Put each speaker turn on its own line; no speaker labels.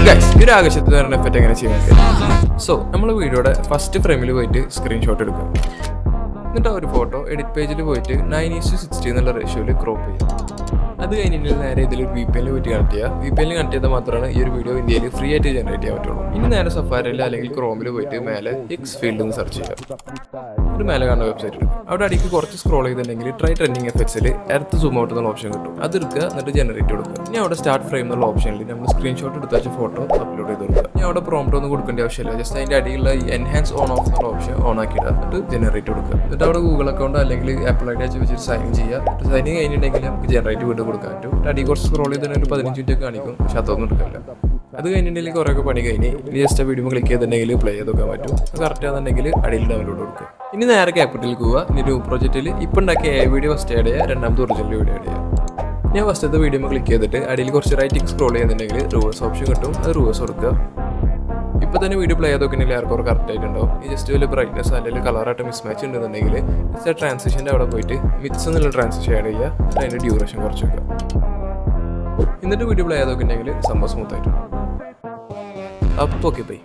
Guys, ഈ ഒരു ആകാശത്ത് വരുന്ന എഫക്റ്റ് എങ്ങനെ ചെയ്യാൻ? സോ നമ്മൾ വീഡിയോയുടെ ഫസ്റ്റ് ഫ്രെയിമിൽ പോയിട്ട് സ്ക്രീൻഷോട്ട് എടുക്കുക. എന്നിട്ട് ആ ഒരു ഫോട്ടോ എഡിറ്റ് പേജിൽ പോയിട്ട് 9:60 എന്നുള്ള റേഷ്യോയിൽ ക്രോപ്പ് ചെയ്യുക. അത് കഴിഞ്ഞിട്ട് നേരെ ഇതിൽ VPN പോയിട്ട് കണക്ട് ചെയ്യുക. VPN കണക്ട് ചെയ്താൽ മാത്രമാണ് ഈ ഒരു വീഡിയോ ഇന്ത്യയിൽ ഫ്രീ ആയിട്ട് ജനറേറ്റ് ചെയ്യാൻ പറ്റുള്ളൂ. ഇനി നേരെ സഫാരിയിൽ അല്ലെങ്കിൽ ക്രോമിൽ പോയിട്ട് മേലെ എക്സ് ഫീൽഡ് എന്ന് സെർച്ച് ചെയ്യുക. ഒരു മേലെ കാണുന്ന വെബ്സൈറ്റ് എടുക്കും. അവിടെ അടിക്ക് കുറച്ച് സ്ക്രോൾ ചെയ്തിട്ടുണ്ടെങ്കിൽ ട്രൈ ട്രെൻഡിങ് എഫക്ട്സിൽ എർത്ത് സൂം ഔട്ട് എന്നുള്ള ഓപ്ഷൻ കിട്ടും. അത് എടുക്കുക, എന്നിട്ട് ജനറേറ്റ് കൊടുക്കുക. ഇനി അവിടെ സ്റ്റാർട്ട് ഫ്രെയിം എന്നുള്ള ഓപ്ഷനിൽ നമ്മൾ സ്ക്രീൻഷോട്ട് എടുത്ത് വെച്ച ഫോട്ടോ അപ്ലോഡ് ചെയ്ത് കൊടുക്കുക. ഇനി അവിടെ പ്രോംപ്റ്റ് ഒന്നും കൊടുക്കേണ്ട ആവശ്യമില്ല. ജസ്റ്റ് അതിൻ്റെ അടിയിലുള്ള ഈ എൻഹാൻസ് ഓൺ ഓഫ് എന്നുള്ള ഓപ്ഷൻ ഓൺ ആക്കിയിടുക, എന്നിട്ട് ജനറേറ്റ് കൊടുക്കുക. എന്നിട്ട് അവിടെ ഗൂഗിൾ അക്കൗണ്ട് അല്ലെങ്കിൽ ആപ്പിൾ ID വെച്ചിട്ട് സൈൻ ചെയ്യുക. സൈൻ കഴിഞ്ഞിട്ടുണ്ടെങ്കിൽ നമുക്ക് ജനറേറ്റ് വീണ്ടും കൊടുക്കാൻ പറ്റും. അടി കുറച്ച് സ്ക്രോൾ ചെയ്തതിന് ഒരു 15 മിനിറ്റ് ഒക്കെ കാണിക്കും, പക്ഷെ അതൊന്നും എടുക്കില്ല. അത് കഴിഞ്ഞിട്ടുണ്ടെങ്കിൽ കുറേയൊക്കെ പണി കഴിഞ്ഞ് ഇനി ജസ്റ്റ് വീഡിയോ ക്ലിക്ക് ചെയ്തിട്ടുണ്ടെങ്കിൽ പ്ലേ ചെയ്തൊക്കെ പറ്റും. അത് കറക്റ്റ് ആണെന്നുണ്ടെങ്കിൽ അടിയിൽ ഡൗൺലോഡ് കൊടുക്കുക. ഇനി നേരെ ക്യാപിറ്റലിൽ പോവുക. ഇനി ന്യൂ പ്രോജക്റ്റിൽ ഇപ്പം ഉണ്ടാക്കിയ വീഡിയോ ഫസ്റ്റ് ആഡ് ചെയ്യുക, രണ്ടാമത്തെ ഒറിജിനൽ വീഡിയോ ആഡ് ചെയ്യുക. ഞാൻ ഫസ്റ്റത്തെ വീഡിയോ ക്ലിക്ക് ചെയ്തിട്ട് അടിയിൽ കുറച്ച് റൈറ്റിംഗ് സ്ക്രോൾ ചെയ്യുന്നുണ്ടെങ്കിൽ റിവേഴ്സ് ഓപ്ഷൻ കിട്ടും. അത് റിവേഴ്സ് കൊടുക്കുക. ഇപ്പോൾ തന്നെ വീഡിയോ പ്ലേ ചെയ്തൊക്കെയാണെങ്കിൽ ആർക്കും കറക്റ്റ് ആയിട്ടുണ്ടാവും. ഈ ജസ്റ്റ് വലിയ ബ്രൈറ്റ്നസ് അല്ലെങ്കിൽ കളറായിട്ട് മിസ്മാച്ച് ഉണ്ടെന്നുണ്ടെങ്കിൽ ജസ്റ്റ് ട്രാൻസിഷൻ്റെ അവിടെ പോയിട്ട് മിക്സ് എന്നുള്ള ട്രാൻസിഷൻ ആഡ് ചെയ്യുക. അതിൻ്റെ ഡ്യൂറേഷൻ കുറച്ച് വെക്കുക. എന്നിട്ട് വീഡിയോ പ്ലേ ചെയ്തൊക്കെയാണെങ്കിൽ സംഭവം സ്മൂത്ത് ആയിട്ടുണ്ടാവും. അപ്പോൾ ഓക്കെ ബൈ.